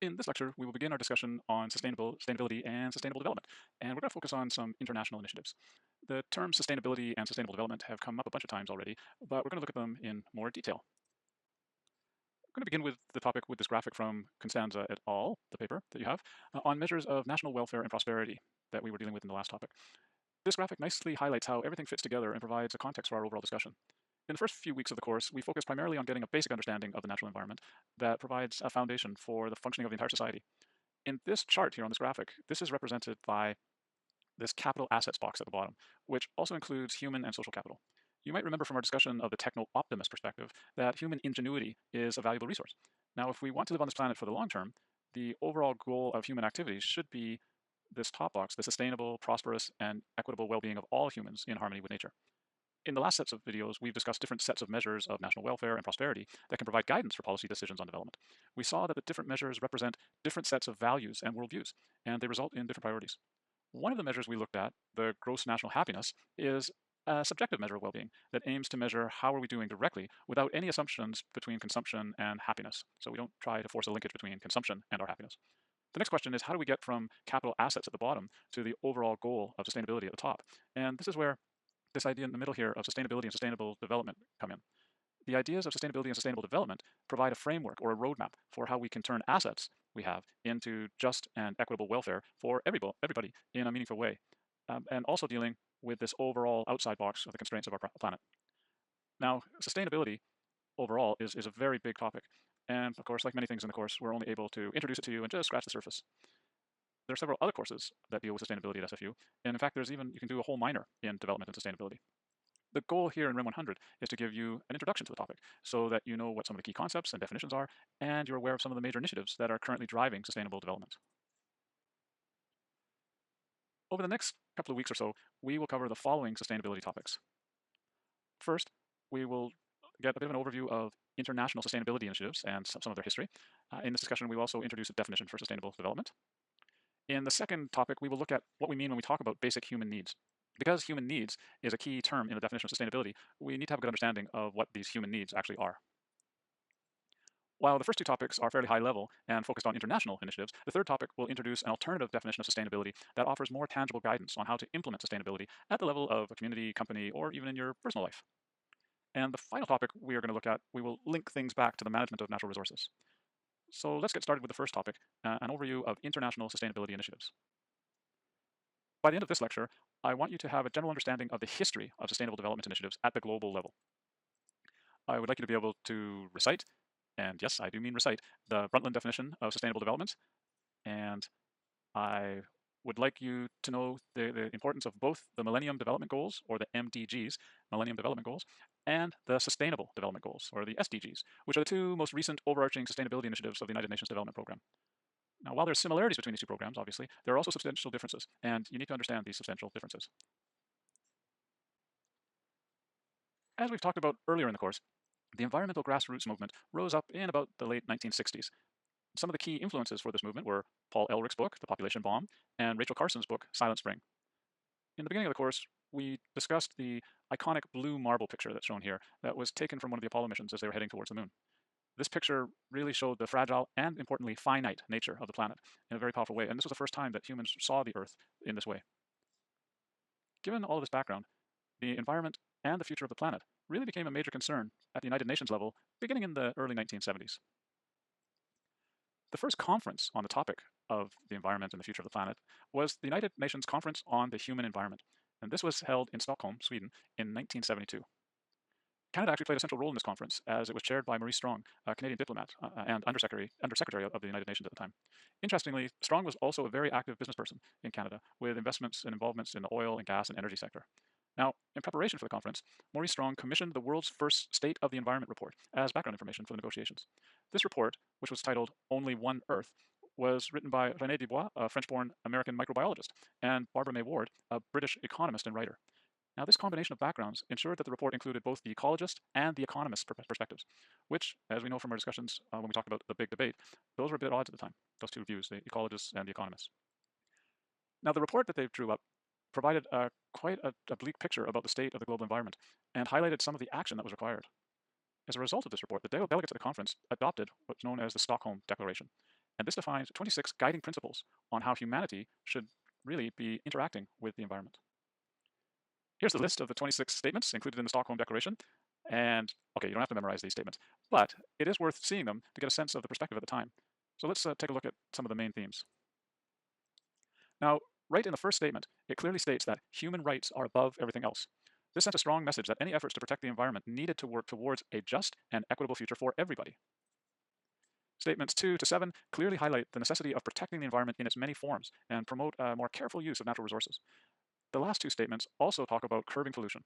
In this lecture, we will begin our discussion on sustainability and sustainable development, and we're going to focus on some international initiatives. The terms sustainability and sustainable development have come up a bunch of times already, but we're going to look at them in more detail. I'm going to begin with the topic with this graphic from Constanza et al., the paper that you have, on measures of national welfare and prosperity that we were dealing with in the last topic. This graphic nicely highlights how everything fits together and provides a context for our overall discussion. In the first few weeks of the course, we focused primarily on getting a basic understanding of the natural environment that provides a foundation for the functioning of the entire society. In this chart here on this graphic, this is represented by this capital assets box at the bottom, which also includes human and social capital. You might remember from our discussion of the techno-optimist perspective that human ingenuity is a valuable resource. Now, if we want to live on this planet for the long term, the overall goal of human activities should be this top box, the sustainable, prosperous, and equitable well-being of all humans in harmony with nature. In the last sets of videos, we've discussed different sets of measures of national welfare and prosperity that can provide guidance for policy decisions on development. We saw that the different measures represent different sets of values and worldviews, and they result in different priorities. One of the measures we looked at, the gross national happiness, is a subjective measure of well-being that aims to measure how are we doing directly without any assumptions between consumption and happiness. So we don't try to force a linkage between consumption and our happiness. The next question is, how do we get from capital assets at the bottom to the overall goal of sustainability at the top? And this is where this idea in the middle here of sustainability and sustainable development come in. The ideas of sustainability and sustainable development provide a framework or a roadmap for how we can turn assets we have into just and equitable welfare for everybody in a meaningful way, and also dealing with this overall outside box of the constraints of our planet. Now, sustainability overall is a very big topic, and of course, like many things in the course, we're only able to introduce it to you and just scratch the surface. There are several other courses that deal with sustainability at SFU, and in fact, you can do a whole minor in development and sustainability. The goal here in RIM 100 is to give you an introduction to the topic so that you know what some of the key concepts and definitions are, and you're aware of some of the major initiatives that are currently driving sustainable development. Over the next couple of weeks or so, we will cover the following sustainability topics. First, we will get a bit of an overview of international sustainability initiatives and some of their history. In this discussion, we will also introduce a definition for sustainable development. In the second topic, we will look at what we mean when we talk about basic human needs. Because human needs is a key term in the definition of sustainability, we need to have a good understanding of what these human needs actually are. While the first two topics are fairly high level and focused on international initiatives, the third topic will introduce an alternative definition of sustainability that offers more tangible guidance on how to implement sustainability at the level of a community, company, or even in your personal life. And the final topic we are going to look at, we will link things back to the management of natural resources. So let's get started with the first topic, an overview of international sustainability initiatives. By the end of this lecture, I want you to have a general understanding of the history of sustainable development initiatives at the global level. I would like you to be able to recite, and yes, I do mean recite, the Brundtland definition of sustainable development, and I would like you to know the importance of both the Millennium Development Goals, or the MDGs, Millennium Development Goals, and the Sustainable Development Goals, or the SDGs, which are the two most recent overarching sustainability initiatives of the United Nations Development Programme. Now, while there are similarities between these two programs, obviously, there are also substantial differences, and you need to understand these substantial differences. As we've talked about earlier in the course, the environmental grassroots movement rose up in about the late 1960s. Some of the key influences for this movement were Paul Ehrlich's book, The Population Bomb, and Rachel Carson's book, Silent Spring. In the beginning of the course, we discussed the iconic blue marble picture that's shown here that was taken from one of the Apollo missions as they were heading towards the moon. This picture really showed the fragile and, importantly, finite nature of the planet in a very powerful way, and this was the first time that humans saw the Earth in this way. Given all of this background, the environment and the future of the planet really became a major concern at the United Nations level beginning in the early 1970s. The first conference on the topic of the environment and the future of the planet was the United Nations Conference on the Human Environment, and this was held in Stockholm, Sweden, in 1972. Canada actually played a central role in this conference, as it was chaired by Maurice Strong, a Canadian diplomat and Undersecretary of the United Nations at the time. Interestingly, Strong was also a very active business person in Canada, with investments and involvements in the oil and gas and energy sector. Now, in preparation for the conference, Maurice Strong commissioned the world's first State of the Environment report as background information for the negotiations. This report, which was titled Only One Earth, was written by René Dubois, a French-born American microbiologist, and Barbara May Ward, a British economist and writer. Now, this combination of backgrounds ensured that the report included both the ecologist and the economist perspectives, which, as we know from our discussions when we talked about the big debate, those were a bit at odds at the time, those two views, the ecologists and the economists. Now, the report that they drew up provided quite a bleak picture about the state of the global environment and highlighted some of the action that was required. As a result of this report, the delegates at the conference adopted what's known as the Stockholm Declaration. And this defines 26 guiding principles on how humanity should really be interacting with the environment. Here's the list of the 26 statements included in the Stockholm Declaration. And okay, you don't have to memorize these statements, but it is worth seeing them to get a sense of the perspective at the time. So let's take a look at some of the main themes. Now, right in the first statement, it clearly states that human rights are above everything else. This sent a strong message that any efforts to protect the environment needed to work towards a just and equitable future for everybody. Statements 2 to 7 clearly highlight the necessity of protecting the environment in its many forms and promote a more careful use of natural resources. The last two statements also talk about curbing pollution.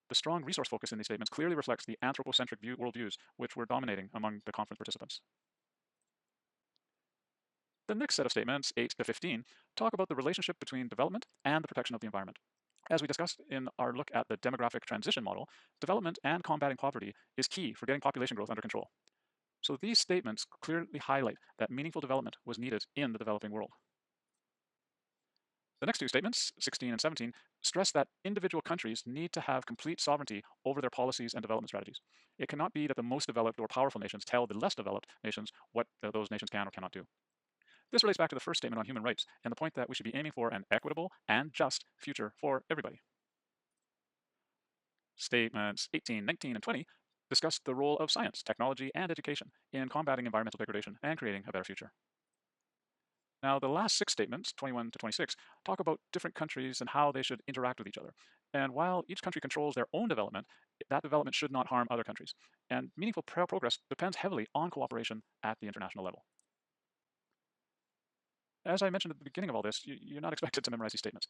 The strong resource focus in these statements clearly reflects the anthropocentric worldviews which were dominating among the conference participants. The next set of statements, 8 to 15, talk about the relationship between development and the protection of the environment. As we discussed in our look at the demographic transition model, development and combating poverty is key for getting population growth under control. So these statements clearly highlight that meaningful development was needed in the developing world. The next two statements, 16 and 17, stress that individual countries need to have complete sovereignty over their policies and development strategies. It cannot be that the most developed or powerful nations tell the less developed nations what those nations can or cannot do. This relates back to the first statement on human rights and the point that we should be aiming for an equitable and just future for everybody. Statements 18, 19, and 20 discuss the role of science, technology, and education in combating environmental degradation and creating a better future. Now, the last six statements, 21 to 26, talk about different countries and how they should interact with each other. And while each country controls their own development, that development should not harm other countries. And meaningful progress depends heavily on cooperation at the international level. As I mentioned at the beginning of all this, you're not expected to memorize these statements,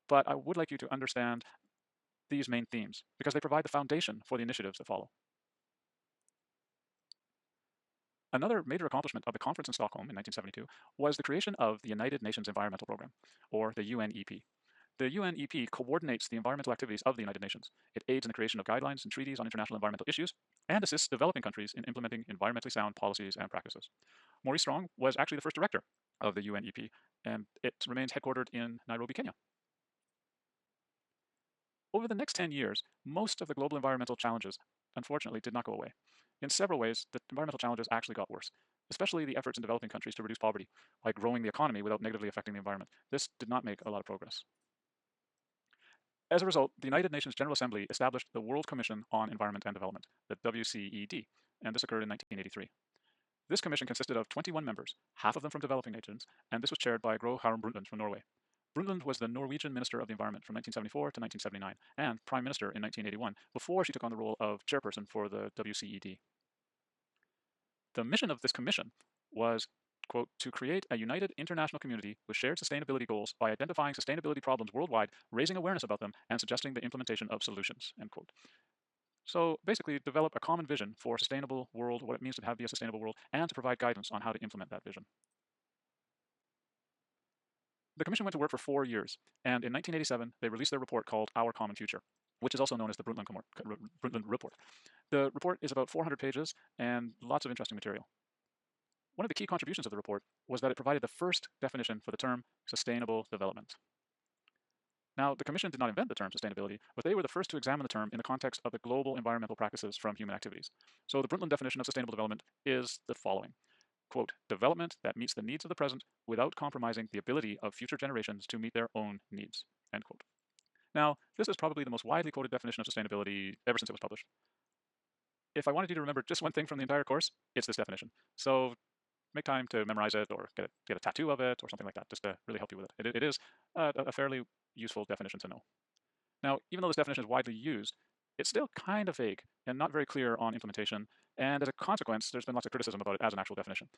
but I would like you to understand these main themes because they provide the foundation for the initiatives that follow. Another major accomplishment of the conference in Stockholm in 1972 was the creation of the United Nations Environmental Programme, or the UNEP. The UNEP coordinates the environmental activities of the United Nations. It aids in the creation of guidelines and treaties on international environmental issues and assists developing countries in implementing environmentally sound policies and practices. Maurice Strong was actually the first director of the UNEP, and it remains headquartered in Nairobi, Kenya. Over the next 10 years, most of the global environmental challenges, unfortunately, did not go away. In several ways, the environmental challenges actually got worse, especially the efforts in developing countries to reduce poverty by growing the economy without negatively affecting the environment. This did not make a lot of progress. As a result, the United Nations General Assembly established the World Commission on Environment and Development, the WCED, and this occurred in 1983. This commission consisted of 21 members, half of them from developing nations, and this was chaired by Gro Harlem Brundtland from Norway. Brundtland was the Norwegian Minister of the Environment from 1974 to 1979 and Prime Minister in 1981 before she took on the role of chairperson for the WCED. The mission of this commission was, quote, to create a united international community with shared sustainability goals by identifying sustainability problems worldwide, raising awareness about them, and suggesting the implementation of solutions, end quote. So basically develop a common vision for a sustainable world, what it means to be a sustainable world, and to provide guidance on how to implement that vision. The commission went to work for 4 years, and in 1987, they released their report called Our Common Future, which is also known as the Brundtland Report. The report is about 400 pages and lots of interesting material. One of the key contributions of the report was that it provided the first definition for the term sustainable development. Now, the Commission did not invent the term sustainability, but they were the first to examine the term in the context of the global environmental practices from human activities. So the Brundtland definition of sustainable development is the following. Quote, development that meets the needs of the present without compromising the ability of future generations to meet their own needs, end quote. Now, this is probably the most widely quoted definition of sustainability ever since it was published. If I wanted you to remember just one thing from the entire course, it's this definition. So make time to memorize it or get a tattoo of it or something like that, just to really help you with it. It is a fairly useful definition to know. Now, even though this definition is widely used, it's still kind of vague and not very clear on implementation, and as a consequence, there's been lots of criticism about it as an actual definition.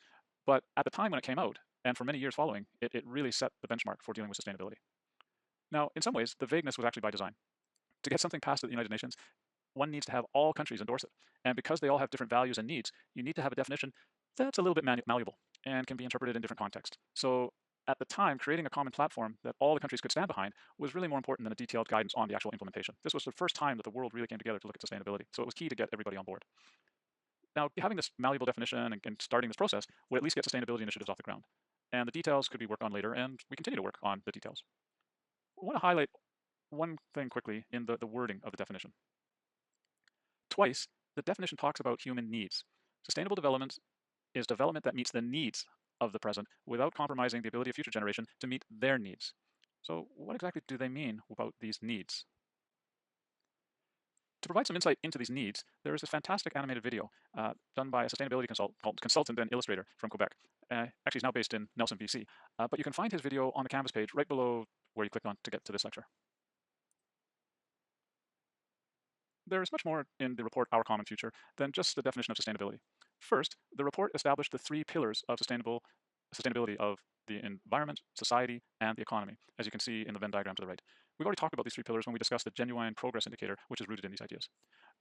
But at the time when it came out, and for many years following, it really set the benchmark for dealing with sustainability. Now, in some ways, the vagueness was actually by design. To get something passed at the United Nations, one needs to have all countries endorse it. And because they all have different values and needs, you need to have a definition that's a little bit malleable and can be interpreted in different contexts. So at the time, creating a common platform that all the countries could stand behind was really more important than a detailed guidance on the actual implementation. This was the first time that the world really came together to look at sustainability. So it was key to get everybody on board. Now, having this malleable definition and starting this process would at least get sustainability initiatives off the ground. And the details could be worked on later, and we continue to work on the details. I want to highlight one thing quickly in the wording of the definition. Twice, the definition talks about human needs. Sustainable development is development that meets the needs of the present without compromising the ability of future generation to meet their needs. So what exactly do they mean about these needs? To provide some insight into these needs, there is a fantastic animated video done by a sustainability consultant and illustrator from Quebec. Actually, he's now based in Nelson, BC. But you can find his video on the Canvas page right below where you clicked on to get to this lecture. There is much more in the report Our Common Future than just the definition of sustainability. First, the report established the three pillars of sustainability of the environment, society, and the economy, as you can see in the Venn diagram to the right. We've already talked about these three pillars when we discussed the genuine progress indicator, which is rooted in these ideas.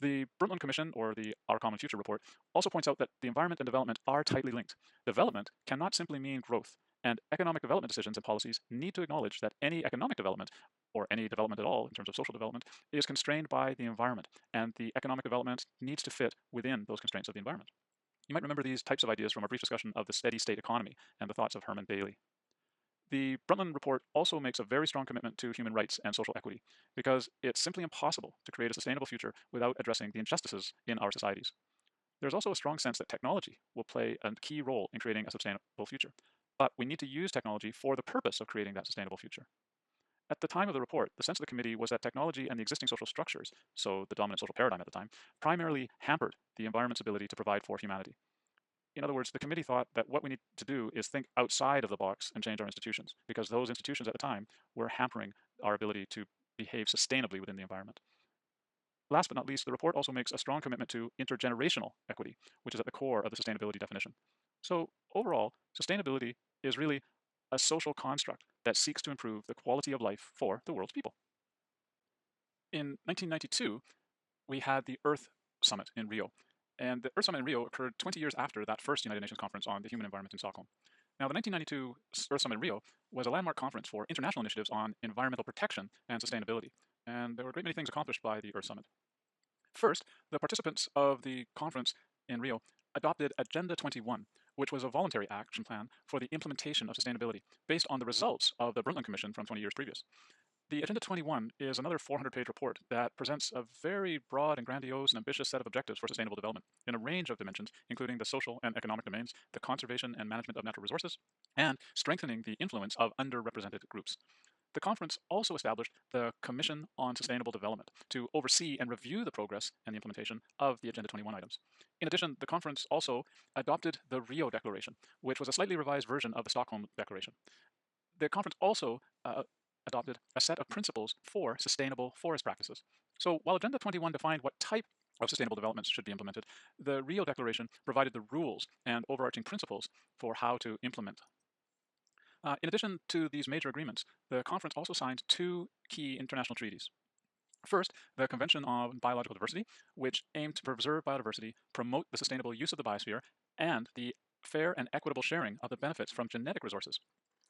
The Brundtland Commission, or the Our Common Future report, also points out that the environment and development are tightly linked. Development cannot simply mean growth, and economic development decisions and policies need to acknowledge that any economic development, or any development at all in terms of social development, is constrained by the environment, and the economic development needs to fit within those constraints of the environment. You might remember these types of ideas from our brief discussion of the steady state economy and the thoughts of Herman Bailey. The Brundtland report also makes a very strong commitment to human rights and social equity, because it's simply impossible to create a sustainable future without addressing the injustices in our societies. There's also a strong sense that technology will play a key role in creating a sustainable future, but we need to use technology for the purpose of creating that sustainable future. At the time of the report, the sense of the committee was that technology and the existing social structures, so the dominant social paradigm at the time, primarily hampered the environment's ability to provide for humanity. In other words, the committee thought that what we need to do is think outside of the box and change our institutions, because those institutions at the time were hampering our ability to behave sustainably within the environment. Last but not least, the report also makes a strong commitment to intergenerational equity, which is at the core of the sustainability definition. So overall, sustainability is really a social construct that seeks to improve the quality of life for the world's people. In 1992, we had the Earth Summit in Rio. And the Earth Summit in Rio occurred 20 years after that first United Nations conference on the human environment in Stockholm. Now, the 1992 Earth Summit in Rio was a landmark conference for international initiatives on environmental protection and sustainability. And there were a great many things accomplished by the Earth Summit. First, the participants of the conference in Rio adopted Agenda 21, which was a voluntary action plan for the implementation of sustainability based on the results of the Brundtland Commission from 20 years previous. The Agenda 21 is another 400-page report that presents a very broad and grandiose and ambitious set of objectives for sustainable development in a range of dimensions, including the social and economic domains, the conservation and management of natural resources, and strengthening the influence of underrepresented groups. The conference also established the Commission on Sustainable Development to oversee and review the progress and the implementation of the Agenda 21 items. In addition, the conference also adopted the Rio Declaration, which was a slightly revised version of the Stockholm Declaration. The conference also adopted a set of principles for sustainable forest practices. So while Agenda 21 defined what type of sustainable developments should be implemented, the Rio Declaration provided the rules and overarching principles for how to implement. In addition to these major agreements, the conference also signed two key international treaties. First, the Convention on Biological Diversity, which aimed to preserve biodiversity, promote the sustainable use of the biosphere, and the fair and equitable sharing of the benefits from genetic resources.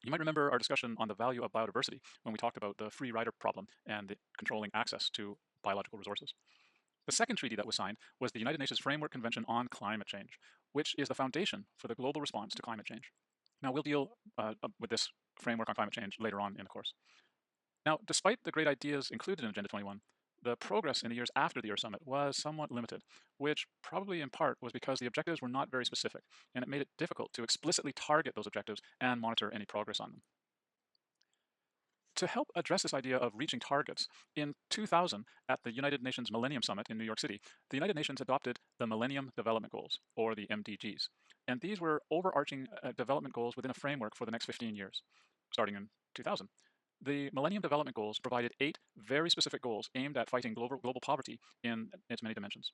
You might remember our discussion on the value of biodiversity when we talked about the free rider problem and the controlling access to biological resources. The second treaty that was signed was the United Nations Framework Convention on Climate Change, which is the foundation for the global response to climate change. Now, we'll deal with this framework on climate change later on in the course. Now, despite the great ideas included in Agenda 21, the progress in the years after the Earth Summit was somewhat limited, which probably in part was because the objectives were not very specific, and it made it difficult to explicitly target those objectives and monitor any progress on them. To help address this idea of reaching targets, in 2000, at the United Nations Millennium Summit in New York City, the United Nations adopted the Millennium Development Goals, or the MDGs. And these were overarching development goals within a framework for the next 15 years, starting in 2000. The Millennium Development Goals provided 8 very specific goals aimed at fighting global poverty in its many dimensions.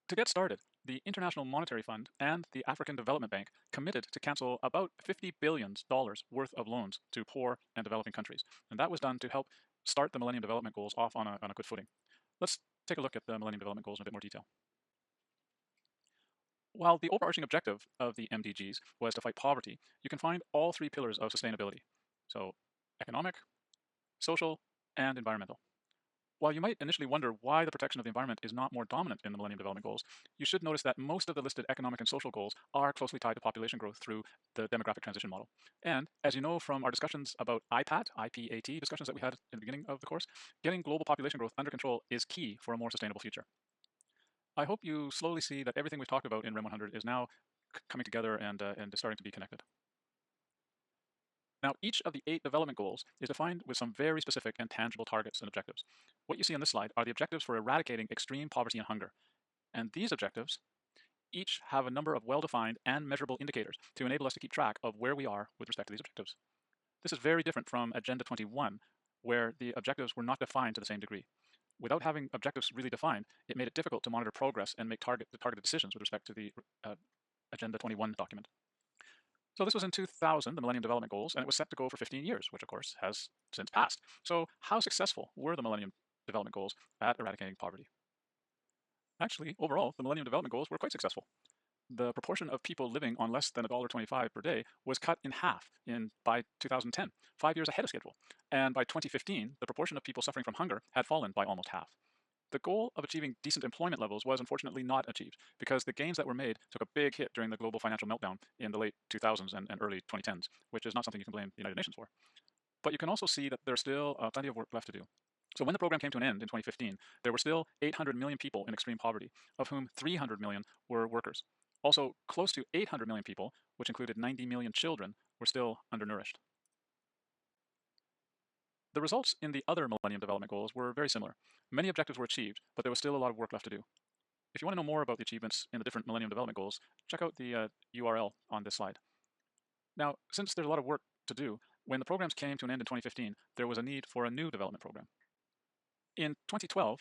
To get started, the International Monetary Fund and the African Development Bank committed to cancel about $50 billion worth of loans to poor and developing countries. And that was done to help start the Millennium Development Goals off on a good footing. Let's take a look at the Millennium Development Goals in a bit more detail. While the overarching objective of the MDGs was to fight poverty, you can find all 3 pillars of sustainability. So economic, social, and environmental. While you might initially wonder why the protection of the environment is not more dominant in the Millennium Development Goals, you should notice that most of the listed economic and social goals are closely tied to population growth through the demographic transition model. And as you know from our discussions about IPAT discussions that we had in the beginning of the course, getting global population growth under control is key for a more sustainable future. I hope you slowly see that everything we've talked about in REM 100 is now coming together and starting to be connected. Now, each of the 8 development goals is defined with some very specific and tangible targets and objectives. What you see on this slide are the objectives for eradicating extreme poverty and hunger. And these objectives each have a number of well-defined and measurable indicators to enable us to keep track of where we are with respect to these objectives. This is very different from Agenda 21, where the objectives were not defined to the same degree. Without having objectives really defined, it made it difficult to monitor progress and make targeted decisions with respect to the Agenda 21 document. So this was in 2000, the Millennium Development Goals, and it was set to go for 15 years, which of course has since passed. So how successful were the Millennium Development Goals at eradicating poverty? Actually, overall, the Millennium Development Goals were quite successful. The proportion of people living on less than $1.25 per day was cut in half by 2010, 5 years ahead of schedule. And by 2015, the proportion of people suffering from hunger had fallen by almost half. The goal of achieving decent employment levels was unfortunately not achieved because the gains that were made took a big hit during the global financial meltdown in the late 2000s and early 2010s, which is not something you can blame the United Nations for. But you can also see that there's still plenty of work left to do. So when the program came to an end in 2015, there were still 800 million people in extreme poverty, of whom 300 million were workers. Also, close to 800 million people, which included 90 million children, were still undernourished. The results in the other Millennium Development Goals were very similar. Many objectives were achieved, but there was still a lot of work left to do. If you want to know more about the achievements in the different Millennium Development Goals, check out the URL on this slide. Now, since there's a lot of work to do, when the programs came to an end in 2015, there was a need for a new development program. In 2012,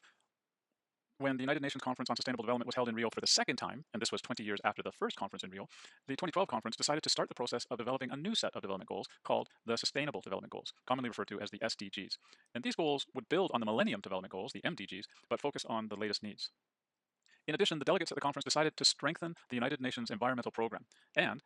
when the United Nations Conference on Sustainable Development was held in Rio for the second time, and this was 20 years after the first conference in Rio, the 2012 conference decided to start the process of developing a new set of development goals called the Sustainable Development Goals, commonly referred to as the SDGs. And these goals would build on the Millennium Development Goals, the MDGs, but focus on the latest needs. In addition, the delegates at the conference decided to strengthen the United Nations Environmental Program, and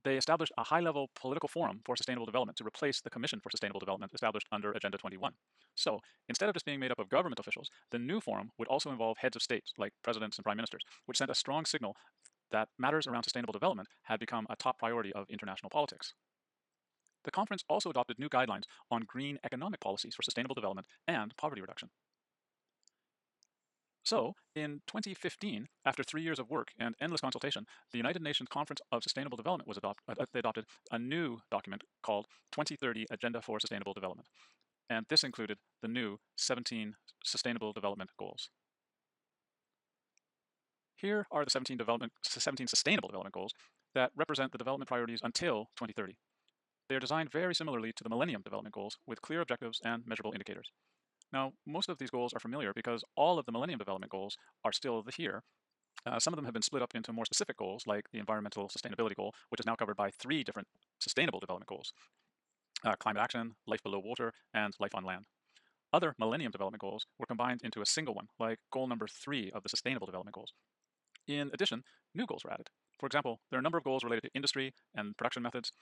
they established a high-level political forum for sustainable development to replace the Commission for Sustainable Development established under Agenda 21. So, instead of just being made up of government officials, the new forum would also involve heads of states, like presidents and prime ministers, which sent a strong signal that matters around sustainable development had become a top priority of international politics. The conference also adopted new guidelines on green economic policies for sustainable development and poverty reduction. So, in 2015, after 3 years of work and endless consultation, the United Nations Conference of Sustainable Development they adopted a new document called 2030 Agenda for Sustainable Development. And this included the new 17 Sustainable Development Goals. Here are the 17 Sustainable Development Goals that represent the development priorities until 2030. They are designed very similarly to the Millennium Development Goals with clear objectives and measurable indicators. Now, most of these goals are familiar because all of the Millennium Development Goals are still here. Some of them have been split up into more specific goals, like the Environmental Sustainability Goal, which is now covered by 3 different Sustainable Development Goals: climate action, life below water, and life on land. Other Millennium Development Goals were combined into a single one, like goal number 3 of the Sustainable Development Goals. In addition, new goals were added. For example, there are a number of goals related to industry and production methods.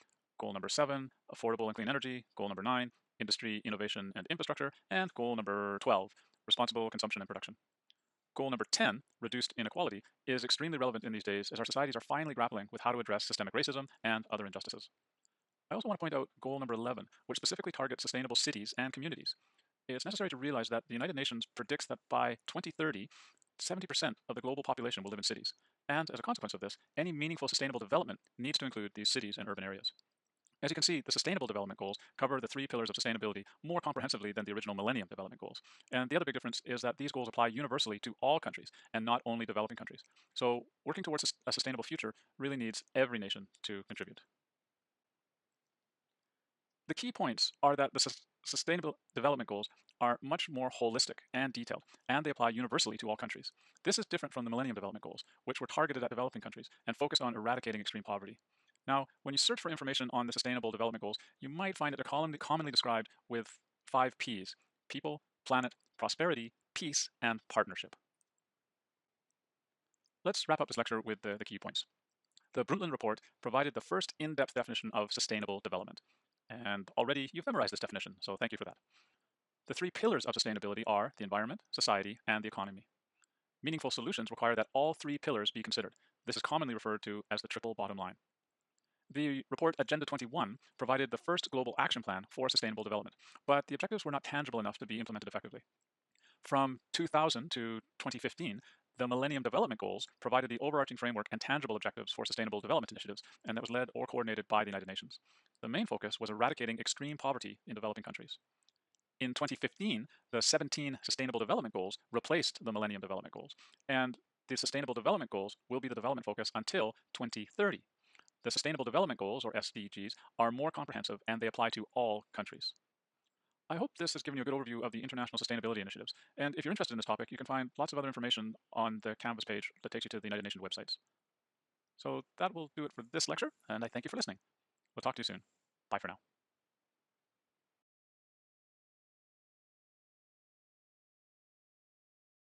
Goal number 7, affordable and clean energy. Goal number 9, industry, innovation, and infrastructure. And goal number 12, responsible consumption and production. Goal number 10, reduced inequality, is extremely relevant in these days as our societies are finally grappling with how to address systemic racism and other injustices. I also want to point out goal number 11, which specifically targets sustainable cities and communities. It's necessary to realize that the United Nations predicts that by 2030, 70% of the global population will live in cities. And as a consequence of this, any meaningful sustainable development needs to include these cities and urban areas. As you can see, the Sustainable Development Goals cover the 3 pillars of sustainability more comprehensively than the original Millennium Development Goals. And the other big difference is that these goals apply universally to all countries and not only developing countries. So working towards a sustainable future really needs every nation to contribute. The key points are that the Sustainable Development Goals are much more holistic and detailed, and they apply universally to all countries. This is different from the Millennium Development Goals, which were targeted at developing countries and focused on eradicating extreme poverty. Now, when you search for information on the Sustainable Development Goals, you might find it commonly described with 5 Ps: people, planet, prosperity, peace, and partnership. Let's wrap up this lecture with the key points. The Brundtland Report provided the first in-depth definition of sustainable development. And already you've memorized this definition, so thank you for that. The 3 pillars of sustainability are the environment, society, and the economy. Meaningful solutions require that all 3 pillars be considered. This is commonly referred to as the triple bottom line. The report Agenda 21 provided the first global action plan for sustainable development, but the objectives were not tangible enough to be implemented effectively. From 2000 to 2015, The Millennium Development Goals provided the overarching framework and tangible objectives for sustainable development initiatives, and that was led or coordinated by the United Nations. The main focus was eradicating extreme poverty in developing countries. In 2015, the 17 Sustainable Development Goals replaced the Millennium Development Goals, and the Sustainable Development Goals will be the development focus until 2030. The Sustainable Development Goals, or SDGs, are more comprehensive and they apply to all countries. I hope this has given you a good overview of the international sustainability initiatives. And if you're interested in this topic, you can find lots of other information on the Canvas page that takes you to the United Nations websites. So that will do it for this lecture, and I thank you for listening. We'll talk to you soon. Bye for now.